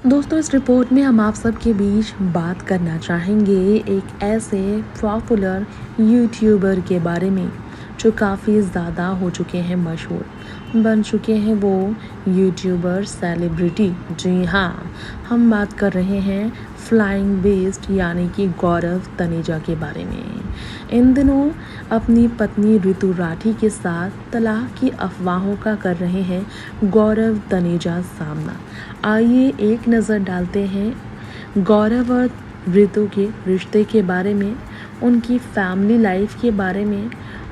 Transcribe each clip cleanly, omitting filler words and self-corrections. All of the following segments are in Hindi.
दोस्तों, इस रिपोर्ट में हम आप सबके बीच बात करना चाहेंगे एक ऐसे पॉपुलर यूट्यूबर के बारे में जो काफ़ी ज़्यादा हो चुके हैं मशहूर, बन चुके हैं वो यूट्यूबर सेलिब्रिटी। जी हाँ, हम बात कर रहे हैं फ्लाइंग बीस्ट यानी कि गौरव तनेजा के बारे में। इन दिनों अपनी पत्नी ऋतु राठी के साथ तलाक की अफवाहों का कर रहे हैं गौरव तनेजा सामना। आइए एक नज़र डालते हैं गौरव और ऋतु के रिश्ते के बारे में, उनकी फैमिली लाइफ के बारे में,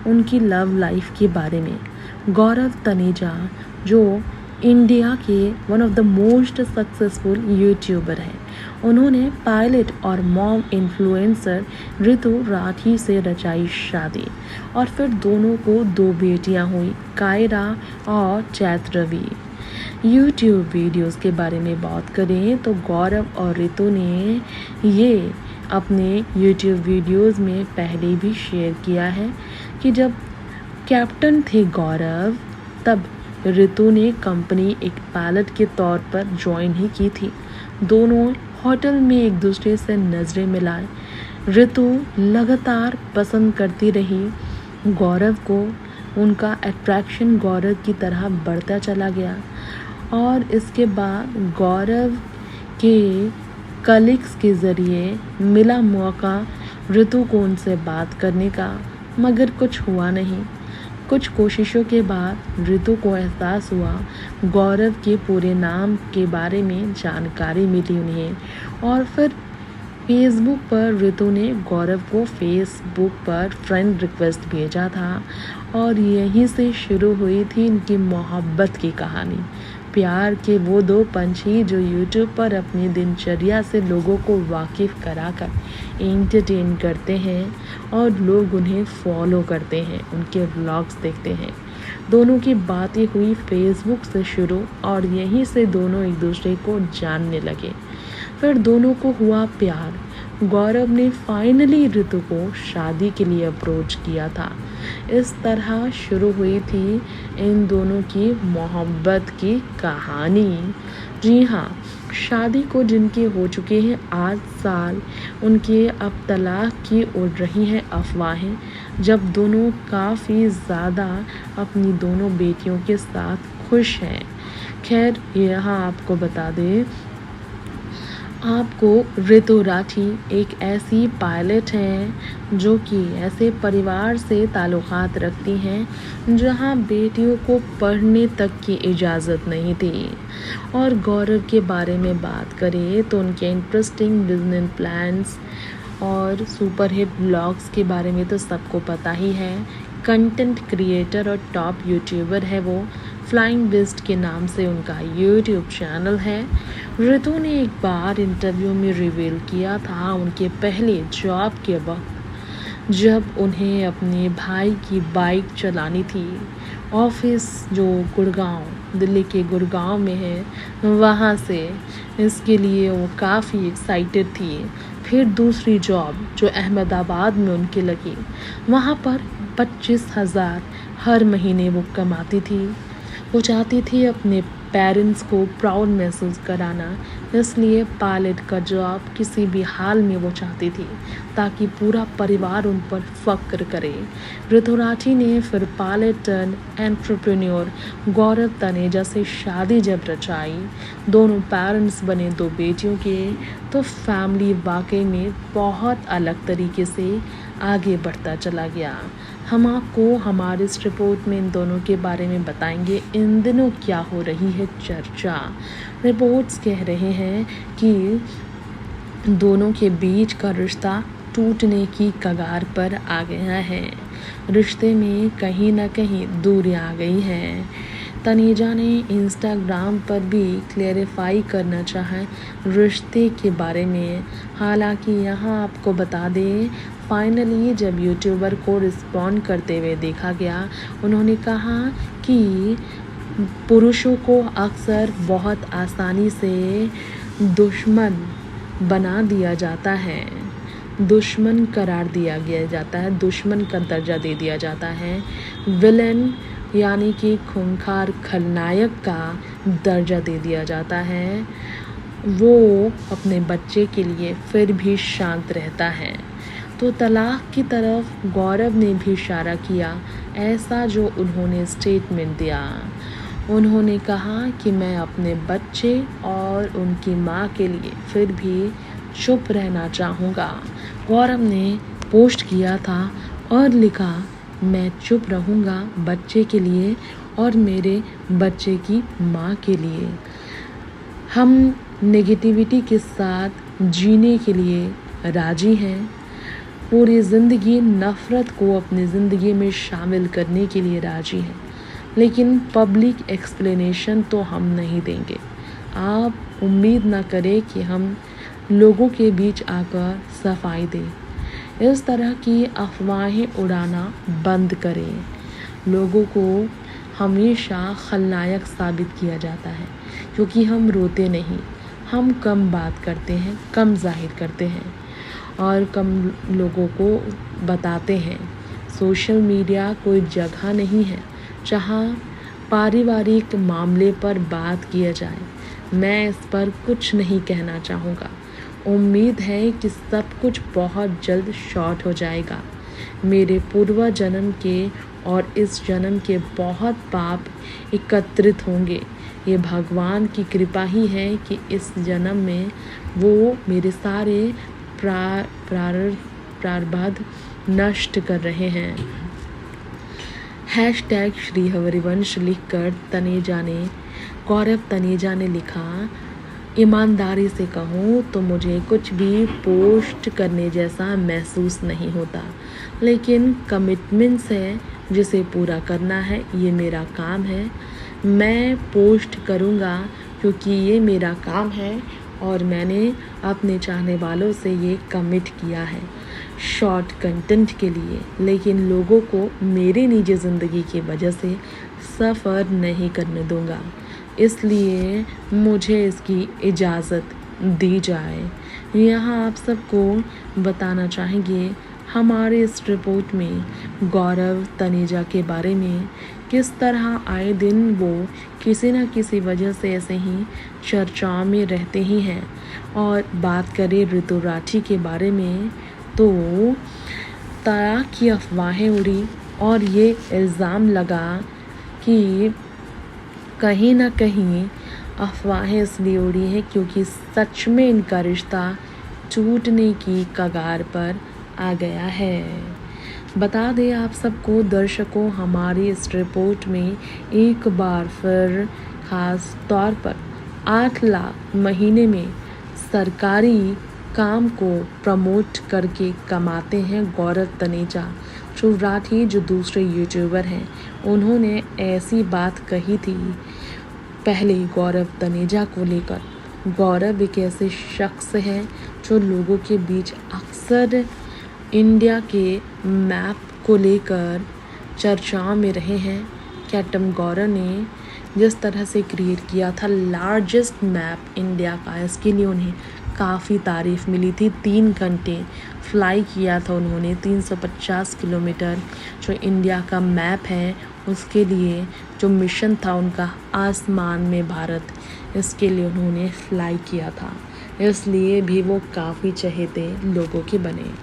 उनकी लव लाइफ के बारे में। गौरव तनेजा जो इंडिया के one of the most successful YouTuber हैं, उन्होंने पायलट और मॉम इन्फ्लुएंसर ऋतु राठी से रचाई शादी और फिर दोनों को 2 बेटियां हुई, कायरा और चैत्रवी। यूट्यूब वीडियोस के बारे में बात करें तो गौरव और ऋतु ने ये अपने यूट्यूब वीडियोस में पहले भी शेयर किया है कि जब कैप्टन थे गौरव, तब ऋतु ने कंपनी एक पायलट के तौर पर ज्वाइन ही की थी। दोनों होटल में एक दूसरे से नज़रें मिलाए। ऋतु लगातार पसंद करती रही गौरव को, उनका अट्रैक्शन गौरव की तरह बढ़ता चला गया और इसके बाद गौरव के कलीग्स के ज़रिए मिला मौका ऋतु को उनसे बात करने का, मगर कुछ हुआ नहीं। कुछ कोशिशों के बाद ऋतु को एहसास हुआ, गौरव के पूरे नाम के बारे में जानकारी मिली उन्हें और फिर फेसबुक पर ऋतु ने गौरव को फेसबुक पर फ्रेंड रिक्वेस्ट भेजा था और यहीं से शुरू हुई थी इनकी मोहब्बत की कहानी। प्यार के वो 2 पंछी जो यूट्यूब पर अपनी दिनचर्या से लोगों को वाकिफ़ कराकर एंटरटेन करते हैं और लोग उन्हें फॉलो करते हैं, उनके व्लॉग्स देखते हैं। दोनों की बातें हुई फेसबुक से शुरू और यहीं से दोनों एक दूसरे को जानने लगे। फिर दोनों को हुआ प्यार। गौरव ने फाइनली ऋतु को शादी के लिए अप्रोच किया था। इस तरह शुरू हुई थी इन दोनों की मोहब्बत की कहानी। जी हाँ, शादी को जिनके हो चुके हैं 8 साल, उनके अब तलाक की उड़ रही हैं अफवाहें, जब दोनों काफ़ी ज़्यादा अपनी दोनों बेटियों के साथ खुश हैं। खैर, यहाँ आपको बता दें आपको, ऋतु राठी एक ऐसी पायलट हैं जो कि ऐसे परिवार से ताल्लुक़ात रखती हैं जहां बेटियों को पढ़ने तक की इजाज़त नहीं थी। और गौरव के बारे में बात करें तो उनके इंटरेस्टिंग बिजनेस प्लान्स और सुपरहिट ब्लॉग्स के बारे में तो सबको पता ही है। कंटेंट क्रिएटर और टॉप यूट्यूबर है वो। फ्लाइंग बिस्ट के नाम से उनका यूट्यूब चैनल है। ऋतु ने एक बार इंटरव्यू में रिवील किया था उनके पहले जॉब के वक्त, जब उन्हें अपने भाई की बाइक चलानी थी। ऑफिस जो गुड़गांव, दिल्ली के गुड़गांव में है, वहाँ से इसके लिए वो काफ़ी एक्साइटेड थी। फिर दूसरी जॉब जो अहमदाबाद में उनकी लगी, वहाँ पर 25,000 हर महीने वो कमाती थी। वो चाहती थी अपने पेरेंट्स को प्राउड महसूस कराना, इसलिए पायलट का जॉब किसी भी हाल में वो चाहती थी ताकि पूरा परिवार उन पर फक्र करे। ऋतु राठी ने फिर पायलट टर्न एंटरप्रेन्योर गौरव तनेजा से शादी जब रचाई, दोनों पेरेंट्स बने 2 बेटियों के, तो फैमिली वाकई में बहुत अलग तरीके से आगे बढ़ता चला गया। हम आपको हमारे इस रिपोर्ट में इन दोनों के बारे में बताएंगे इन दिनों क्या हो रही है चर्चा। रिपोर्ट्स कह रहे हैं कि दोनों के बीच का रिश्ता टूटने की कगार पर आ गया है। रिश्ते में कहीं ना कहीं दूरियां आ गई हैं। तनेजा ने इंस्टाग्राम पर भी क्लेरिफाई करना चाहा रिश्ते के बारे में। हालांकि यहाँ आपको बता दें, फाइनली जब यूट्यूबर को रिस्पॉन्ड करते हुए देखा गया, उन्होंने कहा कि पुरुषों को अक्सर बहुत आसानी से दुश्मन बना दिया जाता है, दुश्मन करार दिया गया जाता है, दुश्मन का दर्जा दे दिया जाता है। विलन यानी कि खूंखार खलनायक का दर्जा दे दिया जाता है। वो अपने बच्चे के लिए फिर भी शांत रहता है। तो तलाक की तरफ गौरव ने भी इशारा किया, ऐसा जो उन्होंने स्टेटमेंट दिया। उन्होंने कहा कि मैं अपने बच्चे और उनकी माँ के लिए फिर भी चुप रहना चाहूँगा। गौरव ने पोस्ट किया था और लिखा, मैं चुप रहूँगा बच्चे के लिए और मेरे बच्चे की माँ के लिए। हम नेगेटिविटी के साथ जीने के लिए राजी हैं। पूरी ज़िंदगी नफ़रत को अपनी ज़िंदगी में शामिल करने के लिए राजी हैं, लेकिन पब्लिक एक्सप्लेनेशन तो हम नहीं देंगे। आप उम्मीद ना करें कि हम लोगों के बीच आकर सफाई दें। इस तरह की अफवाहें उड़ाना बंद करें। लोगों को हमेशा खलनायक साबित किया जाता है, क्योंकि हम रोते नहीं, हम कम बात करते हैं, कम जाहिर करते हैं और कम लोगों को बताते हैं। सोशल मीडिया कोई जगह नहीं है जहां पारिवारिक मामले पर बात किया जाए। मैं इस पर कुछ नहीं कहना चाहूँगा। उम्मीद है कि सब कुछ बहुत जल्द शॉर्ट हो जाएगा। मेरे पूर्व जन्म के और इस जन्म के बहुत पाप एकत्रित होंगे। ये भगवान की कृपा ही है कि इस जन्म में वो मेरे सारे प्रारब्ध नष्ट कर रहे हैं। #श्री हरिवंश लिखकर गौरव तनेजा ने लिखा, ईमानदारी से कहूँ तो मुझे कुछ भी पोस्ट करने जैसा महसूस नहीं होता, लेकिन कमिटमेंट्स है जिसे पूरा करना है, ये मेरा काम है। मैं पोस्ट करूँगा क्योंकि ये मेरा काम है और मैंने अपने चाहने वालों से ये कमिट किया है शॉर्ट कंटेंट के लिए, लेकिन लोगों को मेरी निजी ज़िंदगी की वजह से सफ़र नहीं करने दूँगा, इसलिए मुझे इसकी इजाज़त दी जाए। यहाँ आप सबको बताना चाहेंगे हमारे इस रिपोर्ट में गौरव तनेजा के बारे में किस तरह आए दिन वो किसी न किसी वजह से ऐसे ही चर्चाओं में रहते ही हैं। और बात करें ऋतु राठी के बारे में तो तलाक की अफवाहें उड़ी और ये इल्ज़ाम लगा कि कहीं ना कहीं अफवाहें इसलिए उड़ी हैं क्योंकि सच में इनका रिश्ता टूटने की कगार पर आ गया है। बता दें आप सबको दर्शकों, हमारी इस रिपोर्ट में एक बार फिर ख़ास तौर पर 8 लाख महीने में सरकारी काम को प्रमोट करके कमाते हैं गौरव तनेजा। ध्रुव राठी जो दूसरे यूट्यूबर हैं, उन्होंने ऐसी बात कही थी पहले गौरव तनेजा को लेकर। गौरव एक ऐसे शख्स हैं जो लोगों के बीच अक्सर इंडिया के मैप को लेकर चर्चाओं में रहे हैं। कैप्टन गौरव ने जिस तरह से क्रिएट किया था लार्जेस्ट मैप इंडिया का, इसके लिए उन्हें काफ़ी तारीफ़ मिली थी। 3 घंटे फ्लाई किया था उन्होंने, 350 किलोमीटर जो इंडिया का मैप है उसके लिए जो मिशन था उनका आसमान में भारत, इसके लिए उन्होंने फ्लाई किया था, इसलिए भी वो काफ़ी चहेते लोगों के बने।